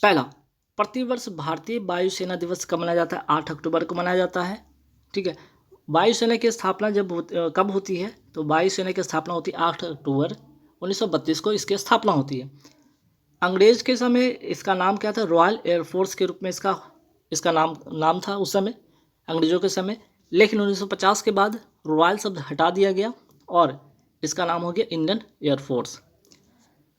पहला, प्रतिवर्ष भारतीय वायुसेना दिवस कब मनाया जाता है? 8 अक्टूबर को मनाया जाता है। ठीक है। वायुसेना की स्थापना कब होती है? तो वायुसेना की स्थापना होती है 8 अक्टूबर 1932 को इसकी स्थापना होती है। अंग्रेज के समय इसका नाम क्या था? रॉयल एयरफोर्स के रूप में इसका नाम था उस समय, अंग्रेजों के समय। लेकिन 1950 के बाद रॉयल शब्द हटा दिया गया और इसका नाम हो गया इंडियन एयरफोर्स।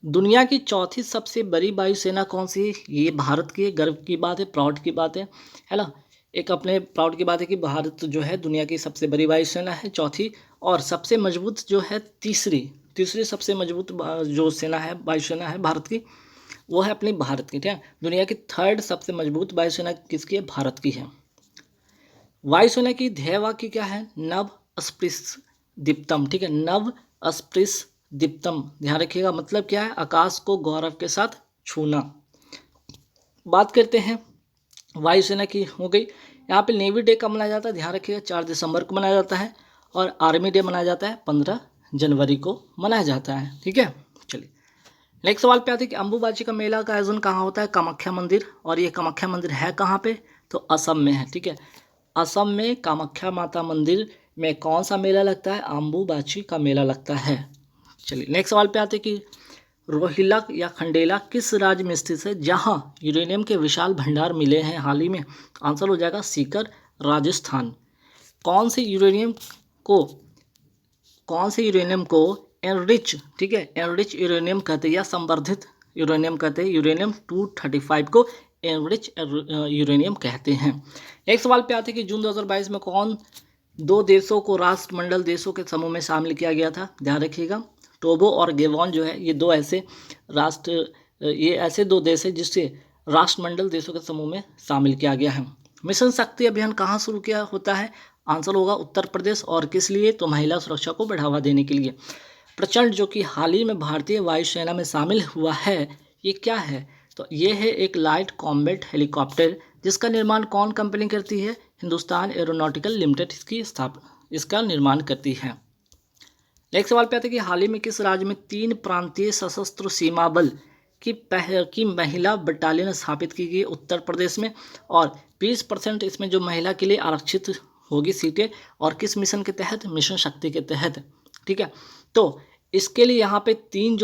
दुनिया की चौथी सबसे बड़ी वायुसेना कौन सी है? ये भारत की गर्व की बात है, प्राउड की बात है ना। एक अपने प्राउड की बात है कि भारत जो है दुनिया की सबसे बड़ी वायुसेना है, चौथी। और सबसे मजबूत जो है तीसरी सबसे मजबूत जो सेना है, वायुसेना है भारत की, वो है अपनी भारत की। ठीक है। दुनिया की थर्ड सबसे मजबूत वायुसेना किसकी है? भारत की है। वायुसेना की ध्येय वाक्य क्या है? नभ स्पृश दीप्तम। ठीक है, नभ स्पृश दीप्तम, ध्यान रखिएगा। मतलब क्या है? आकाश को गौरव के साथ छूना। बात करते हैं वायुसेना की, हो गई। यहाँ पे नेवी डे कब मनाया जाता है? ध्यान रखिएगा, 4 दिसंबर को मनाया जाता है। और आर्मी डे मनाया जाता है 15 जनवरी को मनाया जाता है। ठीक है, चलिए नेक्स्ट सवाल पे आते हैं कि अम्बुबाची का मेला का आयोजन कहाँ होता है? कामाख्या मंदिर। और ये कामाख्या मंदिर है कहाँ पे? तो असम में है। ठीक है, असम में कामाख्या माता मंदिर में कौन सा मेला लगता है? अम्बुबाची का मेला लगता है। चलिए नेक्स्ट सवाल पे आते हैं कि रोहिलक या खंडेला किस राज्य में स्थित है जहां यूरेनियम के विशाल भंडार मिले हैं हाल ही में? आंसर हो जाएगा सीकर, राजस्थान। कौन से यूरेनियम को एनरिच, ठीक है, एनरिच यूरेनियम कहते हैं या संवर्धित यूरेनियम कहते हैं। यूरेनियम 235 को एनरिच यूरेनियम कहते हैं। एक सवाल पे आते हैं कि जून 2022 में कौन दो देशों को राष्ट्रमंडल देशों के समूह में शामिल किया गया था? ध्यान रखिएगा, टोगो और गेबॉन जो है ये ऐसे दो देश हैं जिससे राष्ट्रमंडल देशों के समूह में शामिल किया गया है। मिशन शक्ति अभियान कहाँ शुरू किया होता है? आंसर होगा उत्तर प्रदेश। और किस लिए? तो महिला सुरक्षा को बढ़ावा देने के लिए। प्रचंड जो कि हाल ही में भारतीय वायुसेना में शामिल हुआ है, ये क्या है? तो ये है एक लाइट कॉम्बैट हेलीकॉप्टर, जिसका निर्माण कौन कंपनी करती है? हिंदुस्तान एरोनॉटिकल लिमिटेड इसका निर्माण करती है। नेक्स्ट सवाल पे आते हैं कि हाल ही में किस राज्य में 3 प्रांतीय सशस्त्र सीमा बल की महिला बटालियन स्थापित की गई? उत्तर प्रदेश में। और 20% इसमें जो महिला के लिए आरक्षित होगी सीटें, और किस मिशन के तहत? मिशन शक्ति के तहत। ठीक है, तो इसके लिए यहाँ पे तीन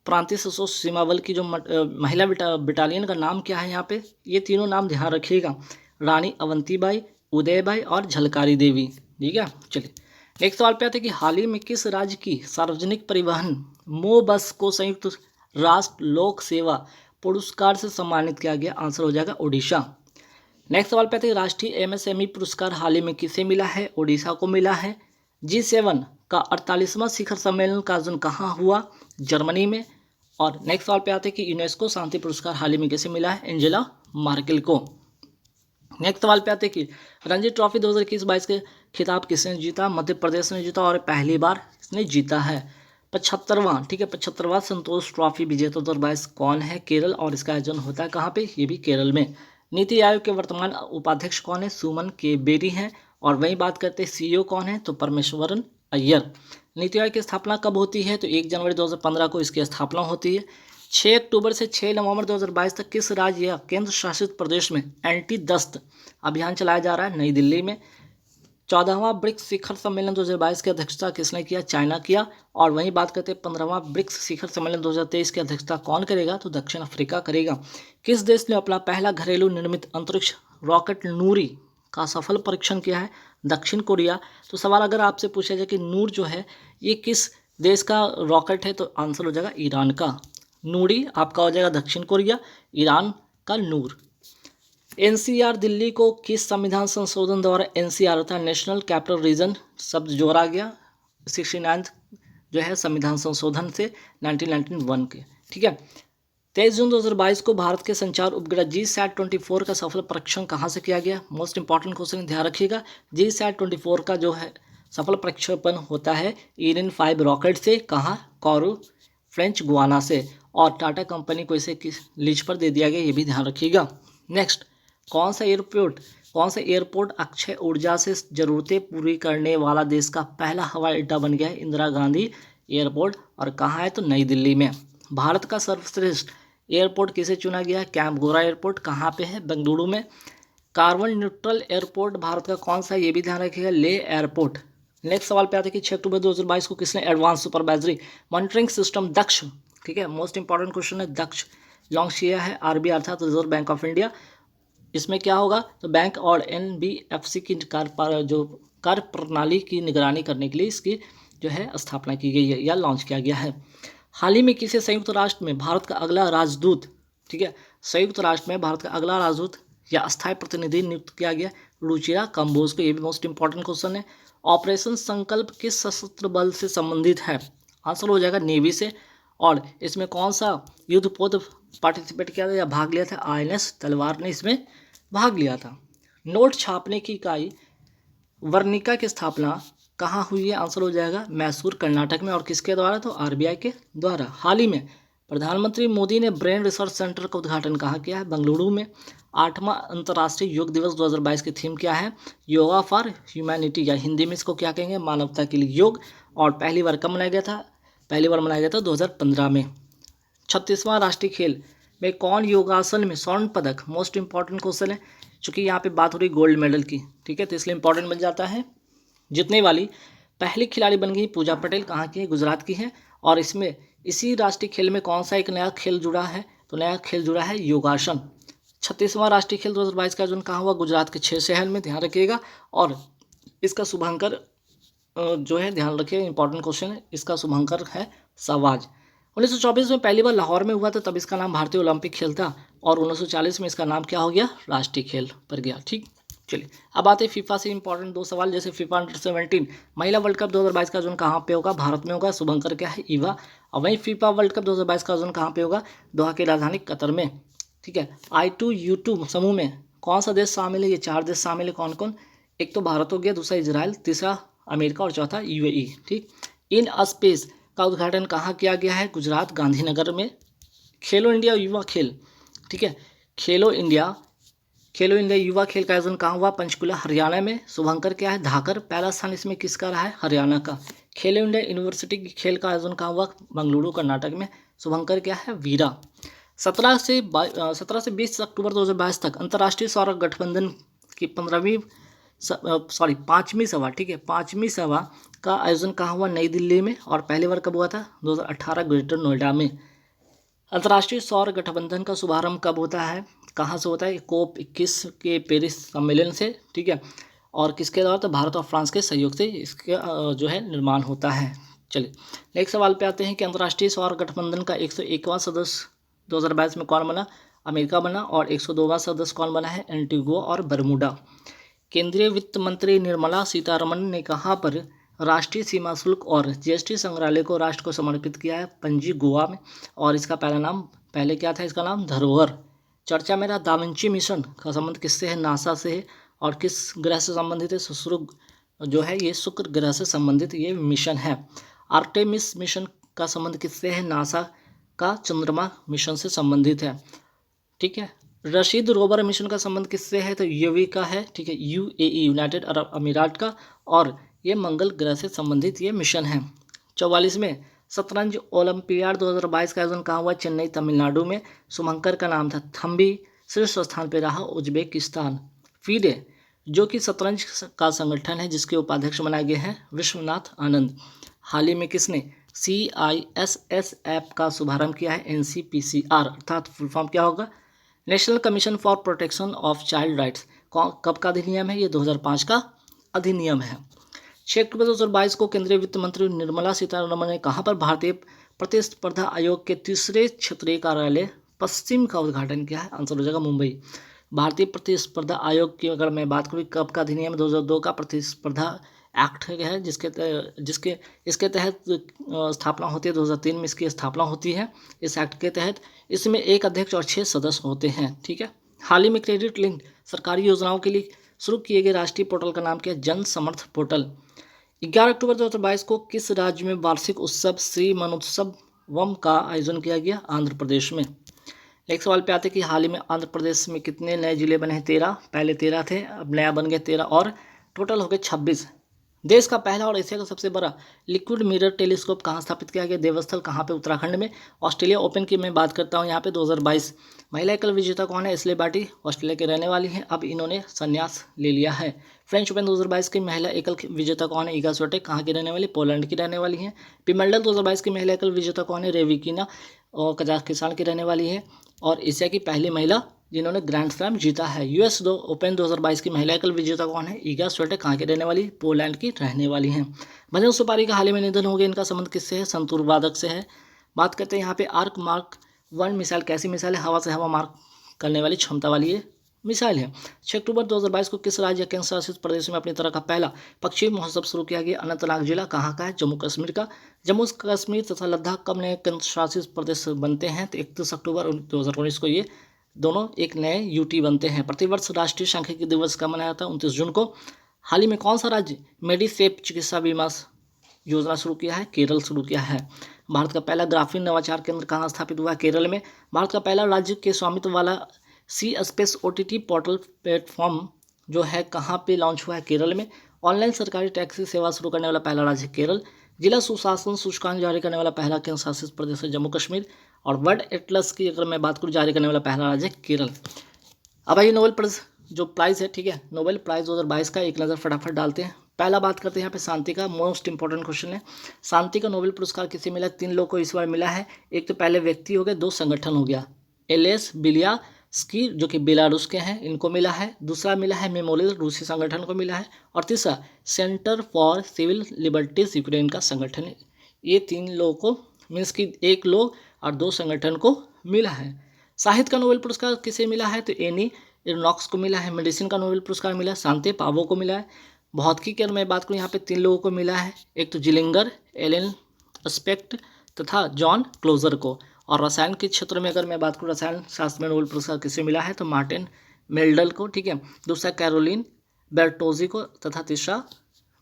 प्रांतीय सशस्त्र सीमा बल की जो महिला बटालियन का नाम क्या है? यहाँ पे ये तीनों नाम ध्यान रखिएगा, रानी अवंतीबाई, उदयबाई और झलकारी देवी। ठीक है, चलिए नेक्स्ट सवाल पे आते हैं कि हाल ही में किस राज्य की सार्वजनिक परिवहन मो बस को संयुक्त राष्ट्र लोक सेवा पुरस्कार से सम्मानित किया गया? आंसर हो जाएगा उड़ीसा। नेक्स्ट सवाल पे आते हैं राष्ट्रीय एमएसएमई पुरस्कार हाल ही में किसे मिला है? उड़ीसा को मिला है। G7 का 48वां शिखर सम्मेलन का आयोजन कहाँ हुआ? जर्मनी में। और नेक्स्ट सवाल पे आते हैं कि यूनेस्को शांति पुरस्कार हाल ही में किसे मिला है? एंजेला मार्केल को। नेक्स्ट सवाल पे आते हैं कि रणजी ट्रॉफी 2021-22 के खिताब किसने जीता? मध्य प्रदेश ने जीता और पहली बार इसने जीता है। 75वां, ठीक है, 75वां संतोष ट्रॉफी विजेता 2022 कौन है? केरल। और इसका आयोजन होता है कहाँ पे? ये भी केरल में। नीति आयोग के वर्तमान उपाध्यक्ष कौन है? सुमन के बेरी हैं। और वहीं बात करते हैं सीईओ कौन है? तो परमेश्वरन अय्यर। नीति आयोग की स्थापना कब होती है? तो 1 जनवरी 2015 को इसकी स्थापना होती है। 6 अक्टूबर से 6 नवंबर 2022 तक किस राज्य या केंद्र शासित प्रदेश में एंटी दस्त अभियान चलाया जा रहा है? नई दिल्ली में। 14वां ब्रिक्स शिखर सम्मेलन 2022 की अध्यक्षता किसने किया? चाइना किया। और वहीं बात करते हैं 15वां ब्रिक्स शिखर सम्मेलन 2023 की अध्यक्षता कौन करेगा? तो दक्षिण अफ्रीका करेगा। किस देश ने अपना पहला घरेलू निर्मित अंतरिक्ष रॉकेट नूरी का सफल परीक्षण किया है? दक्षिण कोरिया। तो सवाल अगर आपसे पूछा जाए कि नूर जो है ये किस देश का रॉकेट है, तो आंसर हो जाएगा ईरान का। नूरी आपका हो जाएगा दक्षिण कोरिया, ईरान का नूर। एनसीआर दिल्ली को किस संविधान संशोधन द्वारा एनसीआर अर्थात नेशनल कैपिटल रीजन शब्द जोड़ा गया? 69 जो है संविधान संशोधन से 1991 के। ठीक है, 23 जून 2022 को भारत के संचार उपग्रह GSAT-24 का सफल परीक्षण कहाँ से किया गया? मोस्ट इंपॉर्टेंट क्वेश्चन, ध्यान रखिएगा। GSAT-24 का जो है सफल प्रक्षेपण होता है इरिन 5 रॉकेट से। कहाँ? कोरू, फ्रेंच गुआना से। और टाटा कंपनी को इसे किस लीज पर दे दिया गया, ये भी ध्यान रखिएगा। नेक्स्ट, कौन सा एयरपोर्ट अक्षय ऊर्जा से ज़रूरतें पूरी करने वाला देश का पहला हवाई अड्डा बन गया है? इंदिरा गांधी एयरपोर्ट। और कहाँ है? तो नई दिल्ली में। भारत का सर्वश्रेष्ठ एयरपोर्ट किसे चुना गया है? कैंप गोरा एयरपोर्ट कहाँ पे है? बेंगलुरु में। कार्बन न्यूट्रल एयरपोर्ट भारत का कौन सा है? ये भी ध्यान रखिएगा, ले एयरपोर्ट। नेक्स्ट सवाल पे आते हैं कि 6 अक्टूबर 2022 को किसने एडवांस सुपरवाइजरी मॉनिटरिंग सिस्टम दक्ष, ठीक है, मोस्ट इंपॉर्टेंट क्वेश्चन है, दक्ष लॉन्च किया है? आरबीआई अर्थात रिजर्व बैंक ऑफ इंडिया। इसमें क्या होगा? तो बैंक और एनबीएफसी की कार्य प्रणाली की निगरानी करने के लिए इसकी जो है स्थापना की गई है या लॉन्च किया गया है। हाल ही में किसे संयुक्त राष्ट्र में भारत का अगला राजदूत, ठीक है, संयुक्त राष्ट्र में भारत का अगला राजदूत या अस्थायी प्रतिनिधि नियुक्त किया गया? रुचिरा कंबोज को। ये भी मोस्ट इंपॉर्टेंट क्वेश्चन है। ऑपरेशन संकल्प किस सशस्त्र बल से संबंधित है? आंसर हो जाएगा नेवी से। और इसमें कौन सा युद्धपोत पार्टिसिपेट किया था या भाग लिया था? आईएनएस तलवार ने इसमें भाग लिया था। नोट छापने की इकाई वर्णिका की स्थापना कहाँ हुई है? आंसर हो जाएगा मैसूर कर्नाटक में। और किसके द्वारा? तो आरबीआई के द्वारा। हाल ही में प्रधानमंत्री मोदी ने ब्रेन रिसर्च सेंटर का उद्घाटन कहाँ किया है? बेंगलुरु में। 8वां अंतर्राष्ट्रीय योग दिवस 2022 की थीम क्या है? योगा फॉर ह्यूमैनिटी, या हिंदी में इसको क्या कहेंगे? मानवता के लिए योग। और पहली बार कब मनाया गया था? पहली बार मनाया गया था 2015 में। 36वां राष्ट्रीय खेल में कौन योगासन में स्वर्ण पदक? मोस्ट इंपॉर्टेंट क्वेश्चन है, चूंकि यहाँ पे बात हो रही गोल्ड मेडल की, ठीक है, तो इसलिए इंपॉर्टेंट बन जाता है। जीतने वाली पहली खिलाड़ी बन गई पूजा पटेल। कहाँ की है? गुजरात की है। और इसमें इसी राष्ट्रीय खेल में कौन सा एक नया खेल जुड़ा है? तो नया खेल जुड़ा है योगासन। 36वां राष्ट्रीय खेल 2022 का आयोजन कहाँ हुआ? गुजरात के 6 शहर में, ध्यान रखिएगा। और इसका शुभंकर जो है, ध्यान रखिए, इंपॉर्टेंट क्वेश्चन है, इसका शुभंकर है सवाज। 1924 में पहली बार लाहौर में हुआ था, तब इसका नाम भारतीय ओलंपिक खेल था। और 1940 में इसका नाम क्या हो गया? राष्ट्रीय खेल पर गया। ठीक, चलिए अब आते हैं फीफा से इंपॉर्टेंट 2 सवाल। जैसे फीफा अंडर-17 महिला वर्ल्ड कप 2022 का आयोजन कहाँ पे होगा? भारत में होगा। शुभंकर क्या है? ईवा। और वहीं फीफा वर्ल्ड कप 2022 का आयोजन कहाँ पे होगा? दोहा की राजधानी कतर में। ठीक है। I2U2 समूह में कौन सा देश शामिल है? ये 4 देश शामिल है। कौन कौन? एक तो भारत हो गया, दूसरा इजराइल, तीसरा अमेरिका और चौथा UAE। ठीक। इन स्पेस का उद्घाटन कहाँ किया गया है? गुजरात गांधीनगर में। खेलो इंडिया युवा खेल, ठीक है, खेलो इंडिया युवा खेल का आयोजन कहाँ हुआ? पंचकुला हरियाणा में। शुभंकर क्या है? धाकर। पहला स्थान इसमें किसका रहा है? हरियाणा का। खेलो इंडिया यूनिवर्सिटी की खेल का आयोजन कहाँ हुआ? बेंगलुरु कर्नाटक में। शुभंकर क्या है? वीरा। 17 से 20 अक्टूबर 2022 तक अंतर्राष्ट्रीय सौर गठबंधन की 5वीं सभा, ठीक है, 5वीं सभा का आयोजन कहाँ हुआ? नई दिल्ली में। और पहली बार कब हुआ था? 2018 ग्रेटर नोएडा में। अंतर्राष्ट्रीय सौर गठबंधन का शुभारंभ कब होता है? कहाँ से होता है? COP 21 के पेरिस सम्मेलन से, ठीक है। और किसके द्वारा? तो भारत और फ्रांस के सहयोग से इसके जो है निर्माण होता है। चलिए नेक्स्ट सवाल पे आते हैं कि अंतर्राष्ट्रीय सौर गठबंधन का 101वां सदस्य 2022 में कौन बना? अमेरिका बना। और 102वां सदस्य कौन बना है? एंटीगुआ और बरमूडा। केंद्रीय वित्त मंत्री निर्मला सीतारमण ने कहाँ पर राष्ट्रीय सीमा शुल्क और GST संग्रहालय को राष्ट्र को समर्पित किया है? पणजी गोवा में। और इसका पहले क्या था? इसका नाम धरोहर। चर्चा में रहा दाविंची मिशन का संबंध किससे है? नासा से है। और किस ग्रह से संबंधित है? जो है ये शुक्र ग्रह से संबंधित ये मिशन है। आर्टेमिस मिशन का संबंध किससे है? नासा का चंद्रमा मिशन से संबंधित है, ठीक है। रशीद रोवर मिशन का संबंध किससे है? तो UAE का है, ठीक है, UAE यूनाइटेड अरब अमीरात का। और ये मंगल ग्रह से संबंधित ये मिशन है। 44वें शतरंज ओलंपियाड 2022 का आयोजन कहाँ हुआ? चेन्नई तमिलनाडु में। शुभंकर का नाम था थम्बी। शीर्ष स्थान पर रहा उज्बेकिस्तान। FIDE जो कि शतरंज का संगठन है जिसके उपाध्यक्ष बनाए गए हैं विश्वनाथ आनंद। हाल ही में किसने CISS ऐप का शुभारंभ किया है? NCPCR अर्थात फुल फॉर्म क्या होगा? National commission for protection of child rights. कब का अधिनियम है? ये 2005 का अधिनियम है। 6 अक्टूबर 2022 को केंद्रीय वित्त मंत्री निर्मला सीतारमण ने कहाँ पर भारतीय प्रतिस्पर्धा आयोग के तीसरे क्षेत्रीय कार्यालय पश्चिम का उद्घाटन किया है? आंसर हो जाएगा मुंबई। भारतीय प्रतिस्पर्धा आयोग की अगर मैं बात करूँ कब का अधिनियम? 2002 का प्रतिस्पर्धा एक्ट है इसके तहत स्थापना होती है। 2003 में इसकी स्थापना होती है इस एक्ट के तहत। इसमें एक अध्यक्ष और 6 सदस्य होते हैं, ठीक है। हाल ही में क्रेडिट लिंक सरकारी योजनाओं के लिए शुरू किए गए राष्ट्रीय पोर्टल का नाम क्या है? जन समर्थ पोर्टल। 11 अक्टूबर 2022 को किस राज्य में वार्षिक उत्सव श्री मनोत्सवम का आयोजन किया गया? आंध्र प्रदेश में। नेक्स्ट सवाल पे आते कि हाल ही में आंध्र प्रदेश में कितने नए जिले बने हैं? 13। पहले 13 थे, अब नया बन गए 13 और टोटल हो गए 26 देश का पहला और एशिया का सबसे बड़ा लिक्विड मिरर टेलीस्कोप कहाँ स्थापित किया गया? देवस्थल कहाँ पे? उत्तराखंड में। ऑस्ट्रेलिया ओपन की मैं बात करता हूँ यहाँ पे 2022 महिला एकल विजेता कौन है? एश्ले बार्टी, ऑस्ट्रेलिया के रहने वाली हैं, अब इन्होंने संन्यास ले लिया है। फ्रेंच ओपन 2022 की महिला एकल विजेता कौन है? इगा स्विएटेक, कहाँ की रहने वाली? पोलैंड की रहने वाली हैं। विंबलडन 2022 की महिला एकल विजेता कौन है? रेविकिना, और कजाकिस्तान की रहने वाली है, और एशिया की पहली महिला जिन्होंने ग्रैंड स्लैम जीता है। यूएस ओपन 2022 की महिला एकल विजेता कौन है? ईगा स्विएटेक, कहाँ की रहने वाली? पोलैंड की रहने वाली हैं। भजन सुपारी का हाल ही में निधन हो गया, इनका संबंध किससे है? संतूर वादक से है। बात करते हैं यहाँ पे आर्क मार्क 1 मिसाइल कैसी मिसाइल है? हवा से हवा मार्क करने वाली क्षमता वाली ये मिसाइल है। 6 अक्टूबर 2022 को किस राज्य केंद्र शासित प्रदेश में अपनी तरह का पहला पक्षी महोत्सव शुरू किया गया? अनंतनाग जिला कहाँ का है? जम्मू कश्मीर का। जम्मू कश्मीर तथा लद्दाख कब नए केंद्र शासित प्रदेश बनते हैं? तो 31 अक्टूबर 2019 को ये दोनों एक नए यूटी बनते हैं। प्रतिवर्ष राष्ट्रीय सांख्यिकी दिवस का मनाया जाता है 29 जून को। हाल ही में कौन सा राज्य मेडिसेप चिकित्सा बीमा योजना शुरू किया है? केरल शुरू किया है। भारत का पहला ग्राफीन नवाचार केंद्र कहाँ स्थापित हुआ है? केरल में। भारत का पहला राज्य के स्वामित्व वाला सी स्पेस OTT पोर्टल प्लेटफॉर्म जो है कहाँ पे लॉन्च हुआ है? केरल में। ऑनलाइन सरकारी टैक्सी सेवा शुरू करने वाला पहला राज्य केरल। जिला सुशासन सूचकांक जारी करने वाला पहला केंद्र शासित प्रदेश है जम्मू कश्मीर। और वर्ल्ड एटलस की अगर मैं बात करूँ जारी करने वाला पहला राज्य केरल। अब आइए नोबेल प्राइज जो प्राइज़ है, ठीक है, नोबेल प्राइज़ 2022 का एक नज़र फटाफट डालते हैं। पहला बात करते हैं यहाँ पे शांति का, मोस्ट इंपॉर्टेंट क्वेश्चन है। शांति का नोबेल पुरस्कार किसे मिला? 3 लोगों को इस बार मिला है। एक तो पहले व्यक्ति हो गए, 2 संगठन हो गया। एलेस बिलियास्की जो कि बेलारूस के हैं, इनको मिला है। दूसरा मिला है मेमोरियल, रूसी संगठन को मिला है। और तीसरा centre for civil liberties, Ukraine का संगठन है। ये 3 लोगों को मीन्स कि 1 लोग और 2 संगठन को मिला है। साहित्य का नोबेल पुरस्कार किसे मिला है? तो एनी इरनॉक्स को मिला है। मेडिसिन का नोबेल पुरस्कार मिला है शांति पावो को मिला है। भौतिकी की अगर मैं बात करूँ यहाँ पे 3 लोगों को मिला है। एक तो जिलिंगर, एलन स्पेक्ट तथा जॉन क्लोजर को। और रसायन के क्षेत्र में अगर मैं बात करूँ रसायन शास्त्र में नोबेल पुरस्कार किसे मिला है? तो मार्टिन मेल्डल को, ठीक है। दूसरा कैरोलिन बेर्टोजी को तथा तीसरा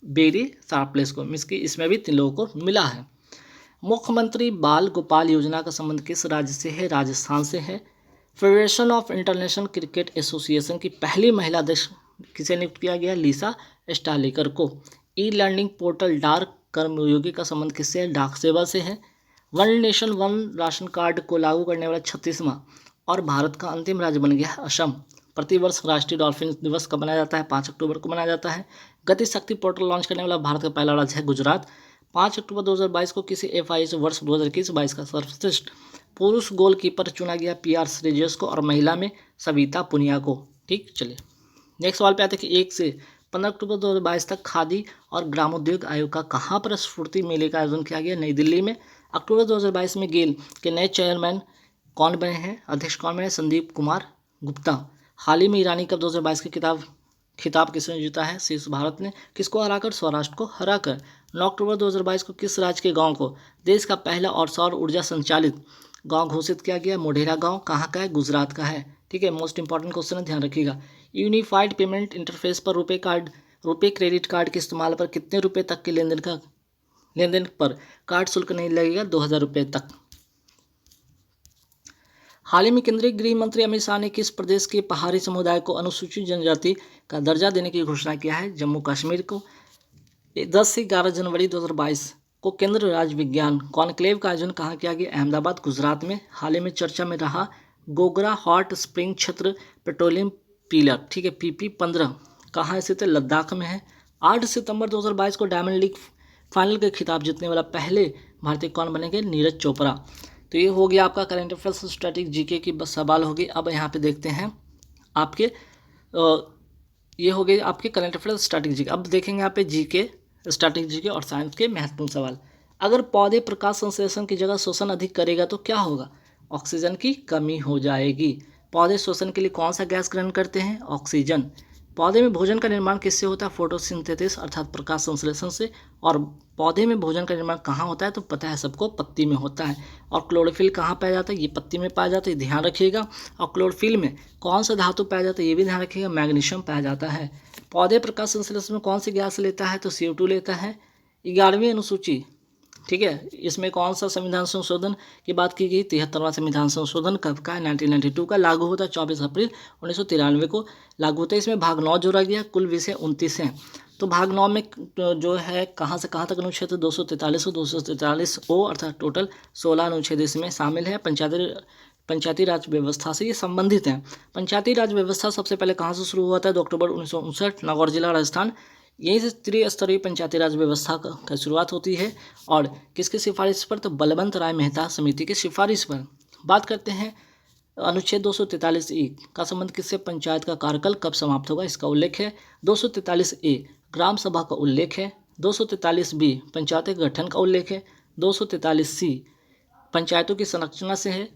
बेरी शार्पलेस को। मीन्स कि इसमें भी 3 लोगों को मिला है। मुख्यमंत्री बाल गोपाल योजना का संबंध किस राज्य से है? राजस्थान से है। Federation of international cricket association की पहली महिला अध्यक्ष किसे नियुक्त किया गया? लिसा स्टालेकर को। ई लर्निंग पोर्टल डाक कर्मयोगी का संबंध किससे है? डाक सेवा से है। One nation one ration card को लागू करने वाला 36वां और भारत का अंतिम राज्य बन गया है असम। प्रतिवर्ष राष्ट्रीय डॉल्फिन दिवस कब मनाया जाता है? 5 अक्टूबर को मनाया जाता है। गति शक्ति पोर्टल लॉन्च करने वाला भारत का पहला राज्य है गुजरात। 5 अक्टूबर 2022 को किसी FIH वर्ष 2021-22 का सर्वश्रेष्ठ पुरुष गोलकीपर चुना गया? PR श्रीजेश को। और महिला में सविता पुनिया को। ठीक, चलिए नेक्स्ट सवाल पे आते हैं कि 1 से 15 अक्टूबर 2022 तक खादी और ग्रामोद्योग आयोग का कहाँ पर स्फूर्ति मेले का आयोजन किया गया? नई दिल्ली में। अक्टूबर 2022 में गेल के नए चेयरमैन कौन बने हैं? अध्यक्ष कौन बने? संदीप कुमार गुप्ता। हाल ही में ईरानी कप 2022 की खिताब किसने जीता है? शीर्ष भारत ने। किसको हराकर? सौराष्ट्र को हराकर। 9 अक्टूबर 2022 को किस राज्य के गांव को देश का पहला और सौर ऊर्जा संचालित गांव घोषित किया गया? मोढेरा गांव। कहाँ का है? गुजरात का है। ठीक है, मोस्ट इंपॉर्टेंट क्वेश्चन है, ध्यान रखिएगा। यूनिफाइड पेमेंट इंटरफेस पर रुपए क्रेडिट कार्ड के इस्तेमाल पर कितने रुपए तक के लेनदेन पर कार्ड शुल्क नहीं लगेगा? 2000 रुपये तक। हाल ही में केंद्रीय गृह मंत्री अमित शाह ने किस प्रदेश के पहाड़ी समुदाय को अनुसूचित जनजाति का दर्जा देने की घोषणा किया है? जम्मू कश्मीर को। 10 से 11 जनवरी 2022 को केंद्र राज्य विज्ञान कॉन्क्लेव का आयोजन कहाँ किया गया? अहमदाबाद, गुजरात में। हाल ही में चर्चा में रहा गोगरा हॉट स्प्रिंग क्षेत्र पेट्रोलियम पिलर, ठीक है, PP-15 कहाँ स्थित है? लद्दाख में है। 8 सितंबर 2022 को डायमंड लीग फाइनल के खिताब जीतने वाला पहले भारतीय कौन बनेंगे? नीरज चोपड़ा। तो ये हो गया आपका करंट अफेयर्स स्टैटिक जीके की बस सवाल होगी। अब यहाँ पे देखते हैं आपके ये हो गए आपके करंट अफेयर्स स्टैटिक जीके। अब देखेंगे यहाँ पे जीके, स्टैटिक जीके और साइंस के महत्वपूर्ण सवाल। अगर पौधे प्रकाश संश्लेषण की जगह शोषण अधिक करेगा तो क्या होगा? ऑक्सीजन की कमी हो जाएगी। पौधे शोषण के लिए कौन सा गैस ग्रहण करते हैं? ऑक्सीजन। पौधे में भोजन का निर्माण किससे होता है? फोटोसिंथेसिस अर्थात प्रकाश संश्लेषण से। और पौधे में भोजन का निर्माण कहाँ होता है? तो पता है सबको, पत्ती में होता है। और क्लोरोफिल कहाँ पाया जाता है? ये पत्ती में पाया जाता है, ध्यान रखिएगा। और क्लोरोफिल में कौन सा धातु पाया जाता है? ये भी ध्यान रखिएगा, मैग्नीशियम पाया जाता है। पौधे प्रकाश संश्लेषण में कौन सी गैस लेता है? तो CO2 लेता है। 11वीं अनुसूची, ठीक है, इसमें कौन सा संविधान संशोधन की बात की गई? 73वां संविधान संशोधन कब का है? 1992 का। लागू होता है 24 अप्रैल 1993 को लागू होता है। इसमें भाग 9 जोड़ा गया, कुल विषय 29 हैं। तो भाग 9 में जो है कहाँ से कहाँ तक अनुच्छेद 243 और 243 ओ अर्थात टोटल 16 अनुच्छेद इसमें शामिल है। पंचायती राज व्यवस्था से ये संबंधित हैं। पंचायती राज व्यवस्था सबसे पहले कहाँ से शुरू हुआ था? 2 अक्टूबर 1959 नागौर जिला राजस्थान। यहीं से त्रिस्तरीय पंचायती राज व्यवस्था का शुरुआत होती है। और किसकी सिफारिश पर? तो बलवंत राय मेहता समिति की सिफारिश पर। बात करते हैं अनुच्छेद 243 ए का संबंध किससे? पंचायत का कार्यकाल कब समाप्त होगा इसका उल्लेख है। 243 ए ग्राम सभा का उल्लेख है। 243 बी पंचायत के गठन का उल्लेख है। 243 सी पंचायतों की संरचना से है।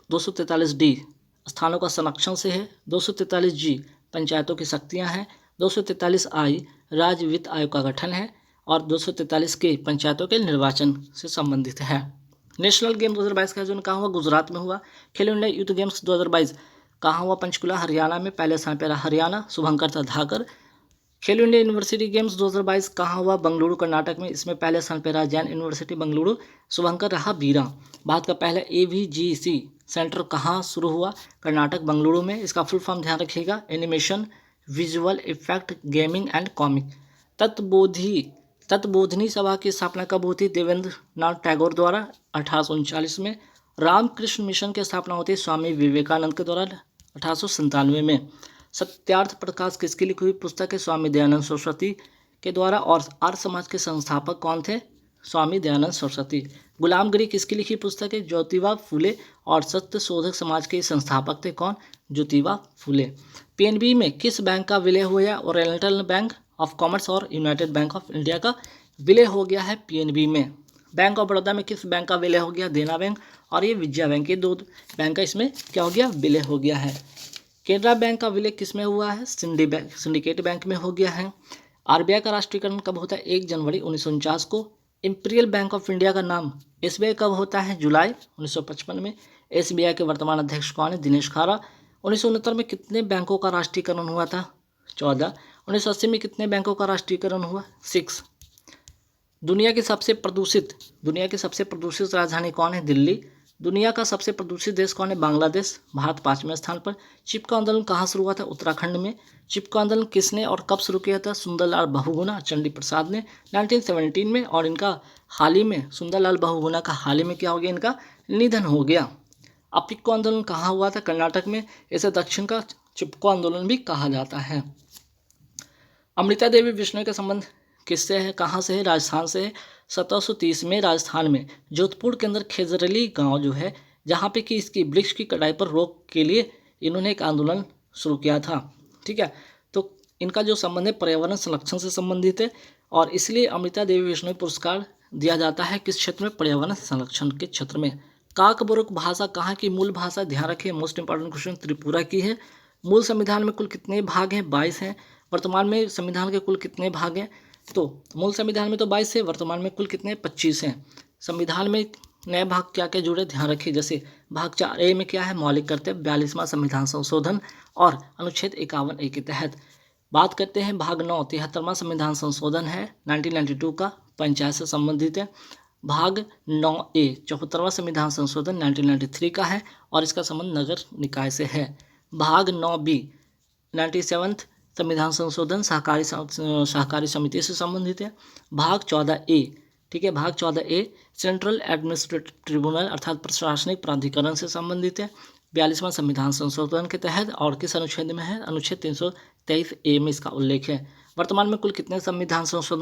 243 डी स्थानों का संरक्षण से है। 243 जी पंचायतों की शक्तियां हैं। 243 आई राज्य वित्त आयोग का गठन है। और 243 के पंचायतों के निर्वाचन से संबंधित है। नेशनल गेम 2022 का आयोजन कहाँ हुआ? गुजरात में हुआ। खेलो इंडिया यूथ गेम्स 2022 कहाँ हुआ? पंचकुला हरियाणा में। पहले स्थान पर हरियाणा, शुभंकर था धाकर। खेलो इंडिया यूनिवर्सिटी गेम्स 2022 कहाँ हुआ? बंगलुरु कर्नाटक में। इसमें पहले स्थान पर रहा जैन यूनिवर्सिटी बंगलुरु, शुभंकर रहा बीरा। भारत का पहला AVGC सेंटर कहाँ शुरू हुआ? कर्नाटक बंगलुरु में। इसका फुल फॉर्म ध्यान रखिएगा, animation visual effect gaming and comic. Tattvabodhini Sabha की स्थापना कब होती? देवेंद्र नाथ टैगोर द्वारा 1839 में। रामकृष्ण मिशन की स्थापना होती है स्वामी विवेकानंद के द्वारा 1897 में। सत्यार्थ प्रकाश किसकी लिखी हुई पुस्तक है? स्वामी दयानंद सरस्वती के द्वारा। और आर्य समाज के संस्थापक कौन थे? स्वामी दयानंद सरस्वती। गुलामगिरी किसकी लिखी पुस्तक है? ज्योतिबा फूले। और सत्य शोधक समाज के संस्थापक थे कौन? ज्योतिबा फूले। PNB में किस बैंक का विलय हुआ? ओरिएंटल बैंक ऑफ कॉमर्स और यूनाइटेड बैंक ऑफ इंडिया का विलय हो गया है PNB में। बैंक ऑफ बड़ौदा में किस बैंक का विलय हो गया? देना बैंक। और ये विजया बैंक, ये 2 बैंक का इसमें क्या हो गया? विलय हो गया है। केनरा बैंक का विलय किस में हुआ है? सिंडिकेट बैंक में हो गया है। RBI का राष्ट्रीयकरण कब होता है? 1 जनवरी 1949 को। इंपीरियल बैंक ऑफ इंडिया का नाम SBI कब होता है? जुलाई 1955 में। SBI के वर्तमान अध्यक्ष कौन है? दिनेश खारा। 1969 में कितने बैंकों का राष्ट्रीयकरण हुआ था? 14। 1980 में कितने बैंकों का राष्ट्रीयकरण हुआ? 6। दुनिया की सबसे प्रदूषित राजधानी कौन है? दिल्ली। दुनिया का सबसे प्रदूषित देश कौन है? बांग्लादेश। भारत 5वें स्थान पर। चिपको आंदोलन कहाँ शुरू हुआ था? उत्तराखंड में। चिपको आंदोलन किसने और कब शुरू किया था? सुंदरलाल बहुगुणा चंडी प्रसाद ने 1917 में। और इनका हाल ही में, सुंदरलाल बहुगुणा का हाल ही में क्या हो गया? इनका निधन हो गया। अपिक्को आंदोलन कहाँ हुआ था? कर्नाटक में। इसे दक्षिण का चिपको आंदोलन भी कहा जाता है। अमृता देवी बिश्नोई का संबंध किससे है? कहाँ से है? राजस्थान से है। 1730 में राजस्थान में जोधपुर के अंदर खेजरली गांव जो है, जहाँ पे कि इसकी वृक्ष की कटाई पर रोक के लिए इन्होंने एक आंदोलन शुरू किया था। ठीक है, तो इनका जो संबंध है पर्यावरण संरक्षण से संबंधित है। और इसलिए अमृता देवी बिश्नोई पुरस्कार दिया जाता है किस क्षेत्र में? पर्यावरण संरक्षण के क्षेत्र में। काकबोरक भाषा कहाँ की मूल भाषा? ध्यान रखिए, मोस्ट इंपॉर्टेंट क्वेश्चन, त्रिपुरा की है। मूल संविधान में कुल कितने भाग हैं? 22 हैं। वर्तमान में संविधान के कुल कितने भाग हैं? तो मूल संविधान में तो 22 है, वर्तमान में कुल कितने? 25 हैं। संविधान में नए भाग क्या क्या जुड़े? ध्यान रखिए, जैसे भाग 4A में क्या है? मौलिक कर्तव्य, 42वां संविधान संशोधन और अनुच्छेद 51A के तहत। बात करते हैं भाग 9, 73वां संविधान संशोधन है 1992 का, पंचायत से संबंधित है। भाग 9A 74वां संविधान संशोधन 1993 का है और इसका संबंध नगर निकाय से है। भाग 9B 97वां संविधान संशोधन सहकारी समिति से संबंधित है। भाग 14A, ठीक है, भाग 14A सेंट्रल एडमिनिस्ट्रेटिव ट्रिब्यूनल अर्थात प्रशासनिक प्राधिकरण से संबंधित है 42वां संविधान संशोधन के तहत। और किस अनुच्छेद में है? अनुच्छेद 323A में इसका उल्लेख है। वर्तमान में कुल कितने संविधान संशोधन